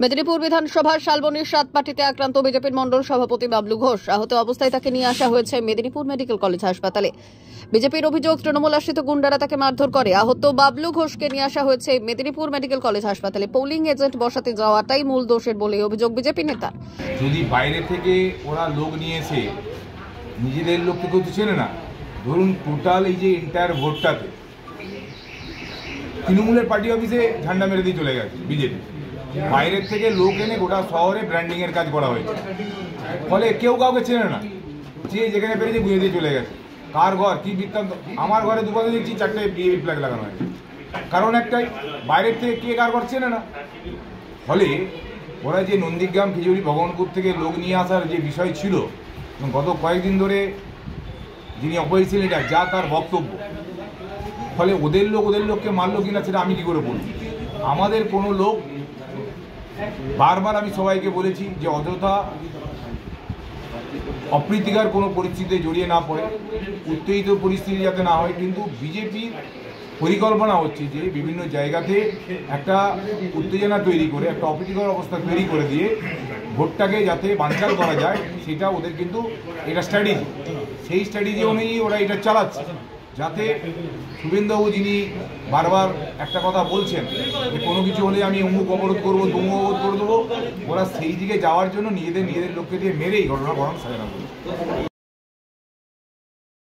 মেদিনীপুর বিধানসভার শালবনির সাতপাটিতে আক্রান্ত বিজেপির মণ্ডল সভাপতি বাবলু ঘোষ আহত অবস্থায় তাকে নিয়ে আসা হয়েছে মেদিনীপুর মেডিকেল কলেজ হাসপাতালে। বিজেপির অভিযোগ, তৃণমূল আশ্রিত গুন্ডারা তাকে মারধর করে। আহত বাবলু ঘোষকে নিয়ে আসা হয়েছে মেদিনীপুর মেডিকেল কলেজ হাসপাতালে। পোলিং এজেন্ট বসাতে যাওয়াটাই মূল দোষের বলে অভিযোগ বিজেপি নেতার। যদি বাইরে থেকে ওরা লোক নিয়ে এসে নিজেদের লোককে কেউ চেনে না, ধরুন টোটাল এই যে এন্টায়ার ভোটটাতে তৃণমূলের পার্টি অফিসে ঝান্ডা মেরে দিয়ে চলে গেছে বিজেপি। বাইরের থেকে লোক এনে গোটা শহরে ব্র্যান্ডিংয়ের কাজ করা হয়েছে, ফলে কেউ কাউকে চেনে না, যে যেখানে পেরেছে গুঁজে দিয়ে চলে গেছে। কার ঘর কী বৃত্তান্ত, আমার ঘরে দুপাশে দেখছি 4টে বিজেপি ফ্ল্যাগ লাগানো হয়েছে। কারণ একটাই, বাইরের থেকে কে কার ঘর চেনে না। ফলে ওরা যে নন্দীগ্রাম, খিচুড়ি, ভগবানপুর থেকে লোক নিয়ে আসার যে বিষয় ছিল, গত কয়েকদিন ধরে যিনি অপোজিশন লিডার যা তার বক্তব্য, ফলে ওদের লোককে মারলো কিনা সেটা আমি কী করে বলব। আমাদের কোনো লোক, বারবার আমি সবাইকে বলেছি যে অযথা অপ্রীতিকর কোনো পরিস্থিতিতে জড়িয়ে না পড়ে, উত্তেজিত পরিস্থিতি যাতে না হয়। কিন্তু বিজেপির পরিকল্পনা হচ্ছে যে বিভিন্ন জায়গাতে একটা উত্তেজনা তৈরি করে, একটা অপ্রীতিকর অবস্থা তৈরি করে দিয়ে ভোটটাকে যাতে বানচাল করা যায়, সেটা ওদের কিন্তু এটা স্ট্র্যাটেজি। সেই স্ট্র্যাটেজি অনুযায়ী ওরা এটা চালাচ্ছে, যাতে শুভেন্দুবাবু যিনি বারবার একটা কথা বলছেন যে কোনো কিছু হলে আমি অমুক অবরোধ করবো, তমুক অবরোধ করে দেবো, ওরা সেই দিকে যাওয়ার জন্য নিজেদের লোককে দিয়ে মেরেই ঘটনা বরং সাজানো।